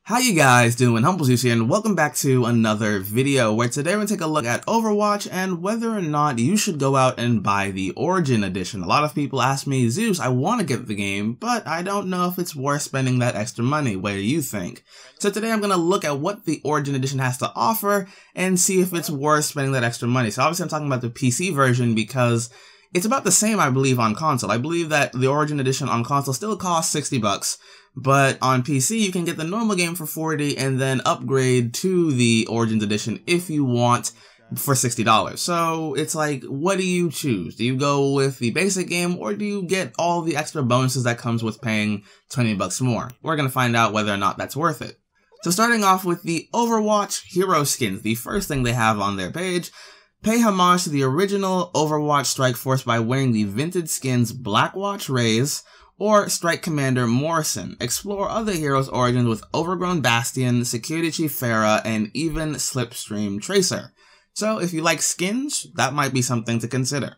How you guys doing? HumbleZeus here, and welcome back to another video where today we're going to take a look at Overwatch and whether or not you should go out and buy the Origin Edition. A lot of people ask me, Zeus, I want to get the game, but I don't know if it's worth spending that extra money. What do you think? So today I'm going to look at what the Origin Edition has to offer and see if it's worth spending that extra money. So obviously I'm talking about the PC version because it's about the same, I believe, on console. I believe that the Origin Edition on console still costs $60, but on PC you can get the normal game for $40 and then upgrade to the Origins Edition if you want for $60. So it's like, what do you choose? Do you go with the basic game or do you get all the extra bonuses that comes with paying $20 more? We're going to find out whether or not that's worth it. So starting off with the Overwatch hero skins, the first thing they have on their page. Pay homage to the original Overwatch Strike Force by wearing the vintage skins Blackwatch Raze or Strike Commander Morrison. Explore other heroes' origins with Overgrown Bastion, Security Chief Farah, and even Slipstream Tracer. So if you like skins, that might be something to consider.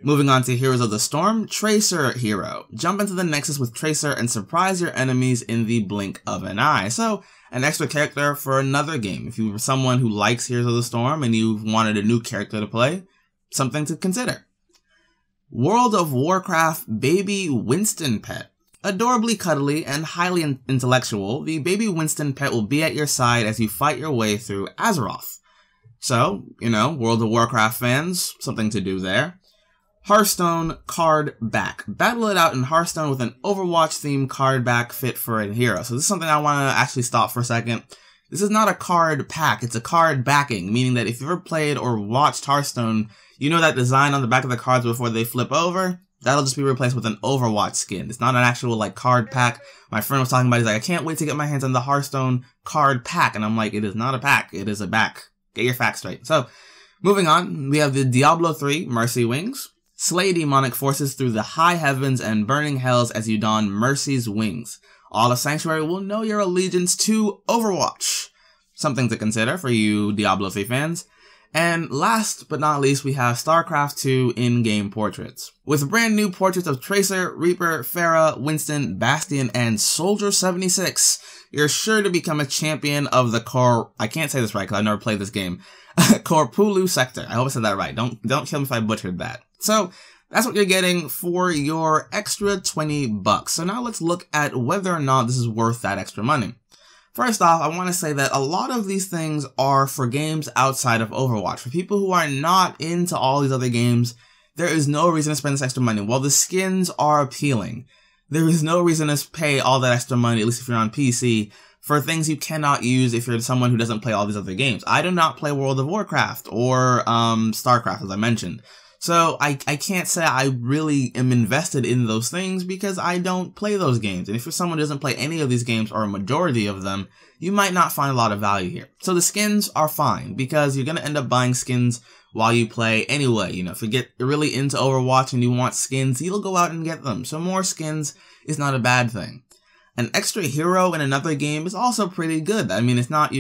Moving on to Heroes of the Storm, Tracer Hero. Jump into the Nexus with Tracer and surprise your enemies in the blink of an eye. So, an extra character for another game. If you were someone who likes Heroes of the Storm and you wanted a new character to play, something to consider. World of Warcraft Baby Winston Pet. Adorably cuddly and highly intellectual, the Baby Winston Pet will be at your side as you fight your way through Azeroth. So, World of Warcraft fans, something to do there. Hearthstone card back. Battle it out in Hearthstone with an Overwatch-themed card back fit for a hero. So this is something I want to actually stop for a second. This is not a card pack, it's a card backing, meaning that if you've ever played or watched Hearthstone, you know that design on the back of the cards before they flip over? That'll just be replaced with an Overwatch skin. It's not an actual, card pack. My friend was talking about it, he's like, I can't wait to get my hands on the Hearthstone card pack. And I'm like, it is not a pack, it is a back. Get your facts straight. So, moving on, we have the Diablo 3 Mercy Wings. Slay demonic forces through the high heavens and burning hells as you don Mercy's wings. All of Sanctuary will know your allegiance to Overwatch. Something to consider for you Diablo 3 fans. And last but not least, we have StarCraft 2 in-game portraits. With brand new portraits of Tracer, Reaper, Farah, Winston, Bastion, and Soldier 76, you're sure to become a champion of the I can't say this right because I've never played this game. Korpulu sector. I hope I said that right. Don't kill me if I butchered that. So, that's what you're getting for your extra $20. So now let's look at whether or not this is worth that extra money. First off, I want to say that a lot of these things are for games outside of Overwatch. For people who are not into all these other games, there is no reason to spend this extra money. While the skins are appealing, there is no reason to pay all that extra money, at least if you're on PC, for things you cannot use if you're someone who doesn't play all these other games. I do not play World of Warcraft or StarCraft, as I mentioned. So I can't say I really am invested in those things because I don't play those games. And if you're someone who doesn't play any of these games or a majority of them, you might not find a lot of value here. So the skins are fine because you're going to end up buying skins while you play anyway. If you get really into Overwatch and you want skins, you'll go out and get them. So more skins is not a bad thing. An extra hero in another game is also pretty good. I mean, it's not,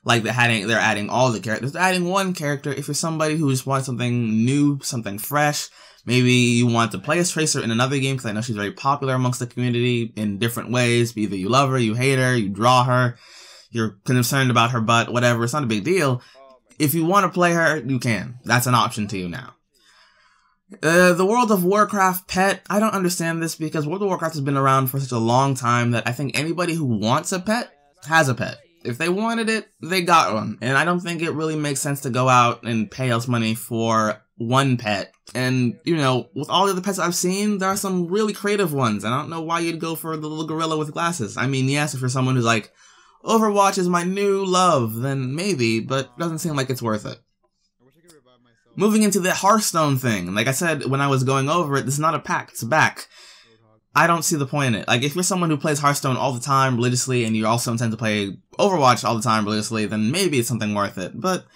like they're adding all the characters. They're adding one character. If you're somebody who just wants something new, something fresh, maybe you want to play as Tracer in another game because I know she's very popular amongst the community in different ways. Either you love her, you hate her, you draw her, you're concerned about her butt, whatever. It's not a big deal. If you want to play her, you can. That's an option to you now. The World of Warcraft Pet, I don't understand this because World of Warcraft has been around for such a long time that I think anybody who wants a pet has a pet. If they wanted it, they got one. And I don't think it really makes sense to go out and pay us money for one pet. And, with all the other pets I've seen, there are some really creative ones. And I don't know why you'd go for the little gorilla with glasses. I mean, yes, if you're someone who's like, Overwatch is my new love, then maybe, but it doesn't seem like it's worth it. Moving into the Hearthstone thing. Like I said, when I was going over it, this is not a pack, it's a back. I don't see the point in it. Like, if you're someone who plays Hearthstone all the time religiously and you also intend to play Overwatch all the time religiously, then maybe it's something worth it. But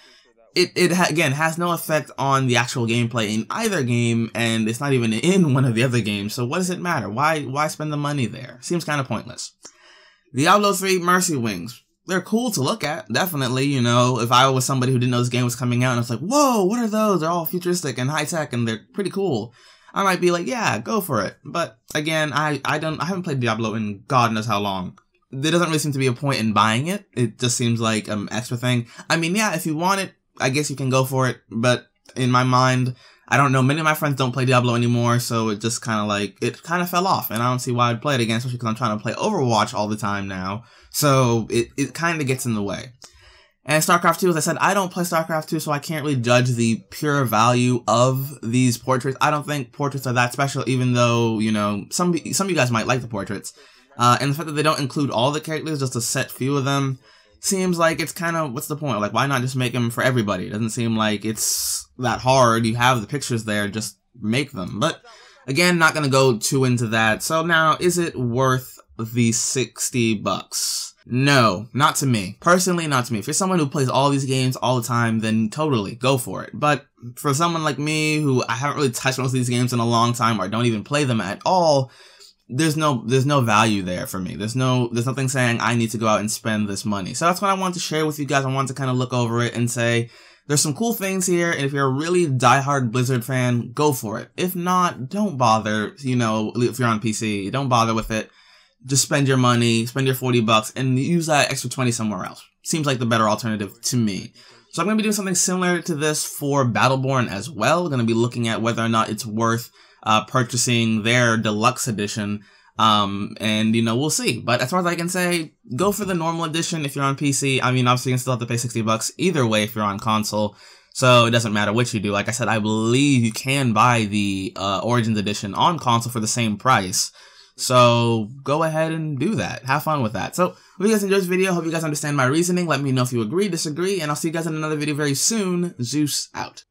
it again, has no effect on the actual gameplay in either game, and it's not even in one of the other games, so what does it matter? Why spend the money there? Seems kind of pointless. Diablo 3 Mercy Wings. They're cool to look at, definitely, if I was somebody who didn't know this game was coming out and I was like, whoa, what are those? They're all futuristic and high-tech and they're pretty cool. I might be like, yeah, go for it. But again, I haven't played Diablo in God knows how long. there doesn't really seem to be a point in buying it. It just seems like an extra thing. I mean, yeah, if you want it, I guess you can go for it, but in my mind, I don't know, many of my friends don't play Diablo anymore, so it just kind of like, it kind of fell off, and I don't see why I'd play it again, especially because I'm trying to play Overwatch all the time now, so it kind of gets in the way. And StarCraft 2, as I said, I don't play StarCraft 2, so I can't really judge the pure value of these portraits. I don't think portraits are that special, even though, you know, some of you guys might like the portraits. And the fact that they don't include all the characters, just a set few of them, seems like it's kind of, what's the point? Like, why not just make them for everybody? It doesn't seem like it's that hard. You have the pictures there, just make them. But, again, not gonna go too into that. So now, is it worth the $60? No, not to me. Personally, not to me. If you're someone who plays all these games all the time, then totally, go for it. But for someone like me, who I haven't really touched most of these games in a long time, or don't even play them at all, there's no value there for me. There's nothing saying I need to go out and spend this money. So that's what I want to share with you guys. I want to kind of look over it and say, there's some cool things here, and if you're a really diehard Blizzard fan, go for it. If not, don't bother, you know, if you're on PC, don't bother with it. Just spend your money, spend your $40, and use that extra 20 somewhere else. Seems like the better alternative to me. So I'm going to be doing something similar to this for Battleborn as well. Going to be looking at whether or not it's worth purchasing their deluxe edition, and you know, we'll see. But as far as I can say, go for the normal edition if you're on PC. I mean, obviously you can still have to pay $60 either way if you're on console, so it doesn't matter what you do. Like I said, I believe you can buy the Origins edition on console for the same price, so go ahead and do that. Have fun with that. So, hope you guys enjoyed this video. Hope you guys understand my reasoning. Let me know if you agree, disagree, and I'll see you guys in another video very soon. Zeus out.